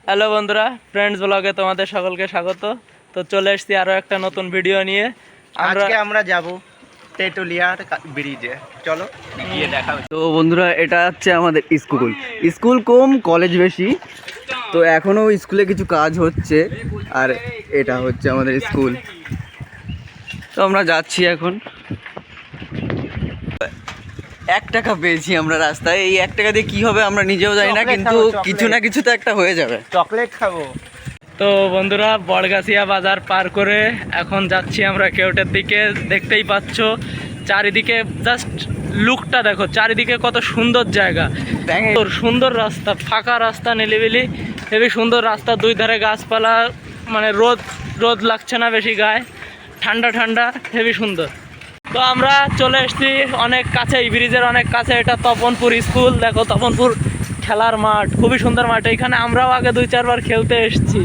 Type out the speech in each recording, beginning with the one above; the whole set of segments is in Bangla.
হ্যালো বন্ধুরা, ফ্রেন্ডস ব্লগে তোমাদের সকলকে স্বাগত। তো চলে এসেছি আরও একটা নতুন ভিডিও নিয়ে। আজকে আমরা যাব তেঁতুলিয়ার ব্রিজে, চলো গিয়ে দেখা। তো বন্ধুরা, এটা হচ্ছে আমাদের স্কুল কম কলেজ বেশি। তো এখনো স্কুলে কিছু কাজ হচ্ছে, আর এটা হচ্ছে আমাদের স্কুল। তো আমরা যাচ্ছি এখন। 1 টাকা পেয়েছি আমরা রাস্তায়। এই 1 টাকা দিয়ে কি হবে আমরা নিজেও জানি না, কিন্তু কিছু না কিছু তো একটা হয়ে যাবে। চকলেট খাবো। তো বন্ধুরা, বড়গাছিয়া বাজার পার করে এখন যাচ্ছি আমরা কেওটের দিকে। দেখতেই পাচ্ছ চারিদিকে, জাস্ট লুকটা দেখো, চারিদিকে কত সুন্দর জায়গা, সুন্দর রাস্তা, ফাঁকা রাস্তা, নিলিবিলি, হেবি সুন্দর রাস্তা, দুই ধারে গাছপালা, মানে রোদ রোদ লাগছে না বেশি গায়ে, ঠান্ডা ঠান্ডা, হেবি সুন্দর। তো আমরা চলে এসেছি অনেক কাছে, এই ব্রিজের অনেক কাছে। এটা তপনপুর স্কুল, দেখো তপনপুর খেলার মাঠ, খুবই সুন্দর মাঠ। এখানে আমরাও আগে 2-4 বার খেলতে এসেছি।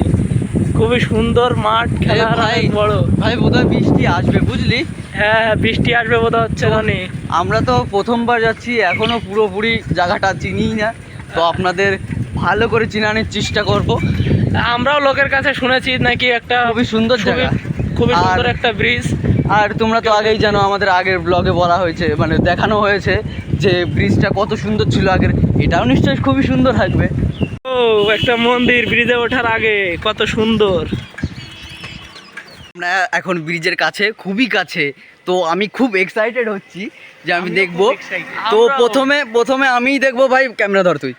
খুবই সুন্দর মাঠ, খেলার অনেক বড়। ভাই বোধহয় বৃষ্টি আসবে, বুঝলি? হ্যাঁ, বৃষ্টি আসবে বোধ হচ্ছে। আমরা তো প্রথমবার যাচ্ছি, এখনো পুরোপুরি জায়গাটা চিনি না। তো আপনাদের ভালো করে চিনানোর চেষ্টা করব। আমরাও লোকের কাছে শুনেছি নাকি একটা খুবই সুন্দর জায়গা, খুবই সুন্দর একটা ব্রিজ। আর তোমরা তো আগেই জানো, আমাদের আগের ব্লগে বলা হয়েছে, মানে দেখানো হয়েছে যে ব্রিজটা কত সুন্দর ছিল আগের। এটাও নিশ্চয়ই খুবই সুন্দর থাকবে। ও, একটা মন্দির ব্রিজে ওঠার আগে, কত সুন্দর। আমরা এখন ব্রিজের কাছে, খুবই কাছে। তো আমি খুব এক্সাইটেড হচ্ছি যে আমি দেখবো। তো প্রথমে আমিই দেখবো। ভাই ক্যামেরা ধর তুই।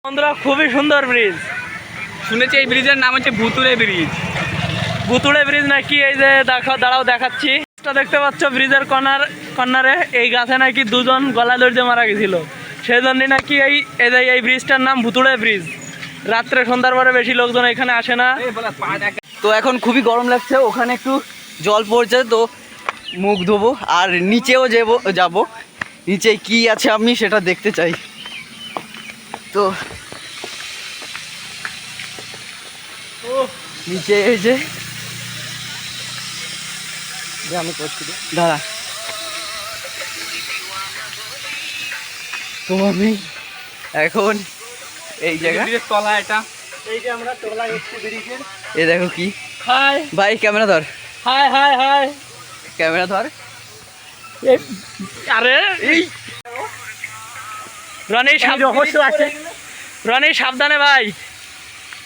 বন্ধুরা, খুবই সুন্দর ব্রিজ। শুনেছি এই ব্রিজের নাম হচ্ছে ভুতুড়ে ব্রিজ। ভুতুড়ে ব্রিজ নাকি? এই যে দেখো, দাঁড়াও দেখাচ্ছি। দেখতে পাচ্ছ ব্রিজের কর্নারে এই গাছে নাকি 2 জন গলা দড়িয়ে মারা গেছিল। সেই জন্যই নাকি এই ব্রিজটার নাম ভুতুড়ে ব্রিজ। রাত্রে সন্ধ্যার পরে বেশি লোকজন এখানে আসে না। তো এখন খুবই গরম লাগছে, ওখানে একটু জল পড়ছে, তো মুখ ধোবো আর নিচেও যাব। নিচে কি আছে আমি সেটা দেখতে চাই। তো নিচে এই যে আমি করছি দাঁড়া। তো আমি এখন এই জায়গা তলা, এটা এই যে আমরা তোলা এসছি ব্রিজের। এ দেখো কি। হাই ভাই ক্যামেরা ধর। হাই হাই হাই, ক্যামেরা ধর। আরে এই রনি, রহস্য আছে। রনি সাবধানে ভাই।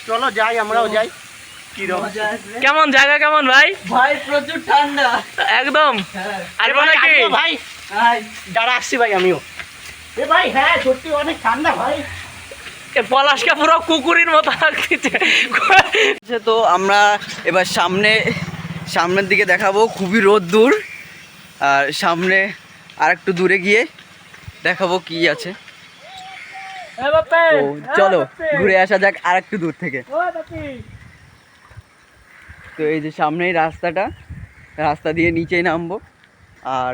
চলো যাই, আমরাও যাই। কি রহস্য? কেমন জায়গা, কেমন ভাই? ভাই প্রচুর ঠান্ডা একদম। আসবো নাকি ভাই? দাঁড়া, আসছি ভাই আমিও। এ ভাই, হ্যাঁ সত্যি অনেক ঠান্ডা ভাই। পলাশকে পুরো কুকুরের মতো লাগছে। তো আমরা এবার সামনের দিকে দেখাবো। খুবই রোদ্দুর, আর সামনে আর একটু দূরে গিয়ে দেখাবো কি আছে। তো চলো ঘুরে আসা যাক আর একটু দূর থেকে। তো এই যে সামনেই রাস্তা দিয়ে নিচেই নামবো, আর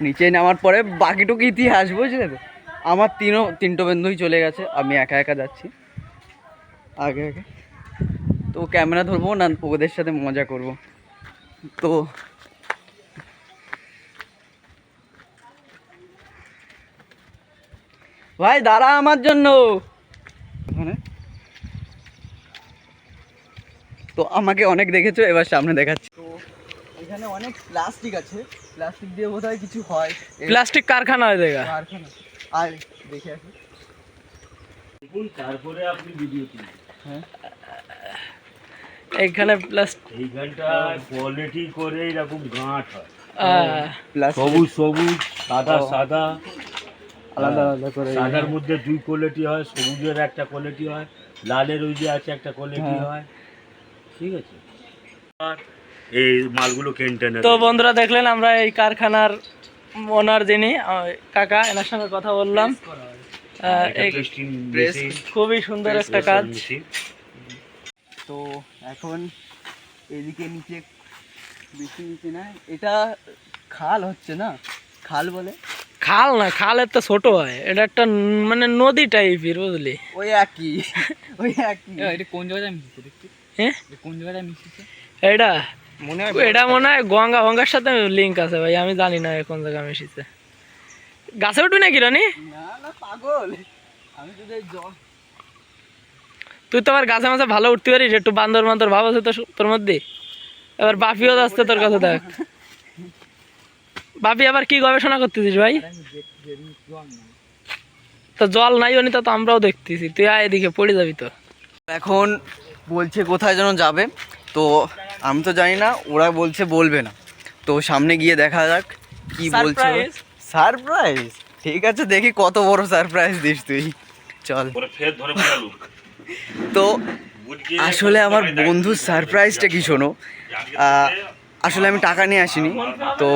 নিচেই নামার পরে বাকিটুকু ইতিহাস, বুঝলে তো? আমার তিনটো বন্ধুই চলে গেছে, আমি একা একা যাচ্ছি আগে। তো ক্যামেরা ধরবো না, ওদের সাথে মজা করব। তো ভাই দাঁড়া আমার জন্য। তো আমাকে অনেক দেখেছো, এবার সামনে দেখাচ্ছি। তো এখানে অনেক প্লাস্টিক আছে, প্লাস্টিক দিয়ে বোধহয় কিছু হয়। প্লাস্টিক কারখানা হয় দেখা। কারখানা। আর দেখে আসি। তারপরে আপনি ভিডিও তুলুন। হ্যাঁ, এইখানে এইখানটা কোয়ালিটি করে এরকম গাঁট হয়, প্লাস্টিক সবুজ সাদা সাদা আলাদা আলাদা করে। সাদার মধ্যে 2 কোয়ালিটি হয়, সবুজের একটা কোয়ালিটি হয়, লালের ওই যে আছে একটা কোয়ালিটি হয়, ঠিক আছে। আর এই মালগুলো কন্টেনার। তো বন্ধুরা, দেখলেন আমরা এই কারখানার ওনার যিনি কাকা, এনার সঙ্গে কথা বললাম। খুবই সুন্দর একটা কাজ। তো এখন এদিকে নিচে, বেশি নিচে না, এটা খাল হচ্ছে না, খাল বলে। খাল না, খালের তো ছোট হয়, এটা একটা মানে নদী টাইপের, বুঝলি? ওই একই। এটা কোন জায়গায় মিশিয়েছে দেখছি? হ্যাঁ, কোন জায়গায় মিশিয়েছে এটা মনে হয় গঙ্গার সাথে লিঙ্ক আছে ভাই, আমি জানি না কোন জায়গায় মিশিয়েছে। গাছে উঠবি নাকি রানি? না না পাগল, আমি তো জল তুই তো আবার গাছে মাছে ভালো উঠতে পারিস, একটু বান্দর বান্দর ভাব আছে তো তোর মধ্যে। এবার বাপিও যাচ্ছে তোর কাছে, দেখ বাপি আবার কি গবেষণা করতেছিস ভাই? তো জল নাই উনি তো আমরাও দেখতেছি, তুই আয় এদিকে পড়ে যাবি তো। এখন বলছে কোথায় যেন যাবে, তো আমি তো জানি না, ওরা বলছে বলবে না, তো সামনে গিয়ে দেখা যাক কি বলছে। Surprise! সারপ্রাইজ, ঠিক আছে দেখি কত বড় সারপ্রাইজ দিস তুই, চল। পরে ফের ধরে পড়ালু তো আসলে আমার বন্ধুর সারপ্রাইজটা কি শোনো, আসলে আমি টাকা নিয়ে আসিনি, তো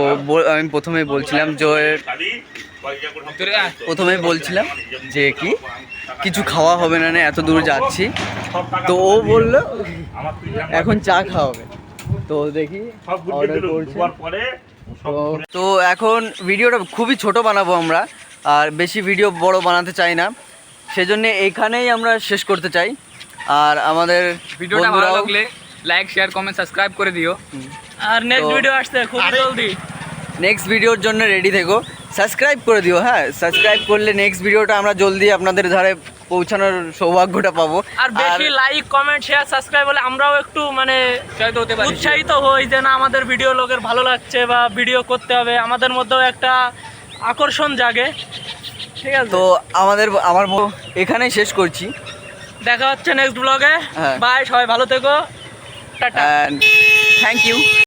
আমি প্রথমেই বলছিলাম যে কি কিছু খাওয়া হবে না, এত দূর যাচ্ছি, তো ও বললো এখন চা খাওয়াবে, তো দেখি অর্ডার করছে। তো এখন ভিডিওটা খুবই ছোট বানাবো আমরা, আর বেশি ভিডিও বড় বানাতে চাই না, সেজন্য এইখানেই আমরা শেষ করতে চাই। আর আমাদের ভিডিওটা ভালো লাগলে লাইক শেয়ার কমেন্ট সাবস্ক্রাইব করে দিও। আর নেক্সট তো- ভিডিও আসছে খুব জলদি। নেক্সট ভিডিওর জন্য রেডি থেকো, সাবস্ক্রাইব করে দিও, হ্যাঁ সাবস্ক্রাইব করলে নেক্সট ভিডিওটা আমরা জলদি আপনাদের ধারে পৌঁছানোর সৌভাগ্যটা পাবো। আর বেশি লাইক কমেন্ট শেয়ার সাবস্ক্রাইব হলে আমরাও একটু মানে উৎসাহিত হতে পারি। উৎসাহিত হই যে না আমাদের ভিডিও লোকের ভালো লাগছে বা ভিডিও করতে হবে, আমাদের মধ্যেও একটা আকর্ষণ জাগে। ঠিক আছে, তো আমার এখানেই শেষ করছি, দেখা হচ্ছে নেক্সট ব্লগে। হ্যাঁ। বাই, সবাই ভালো থেকো, টাটা। Thank you.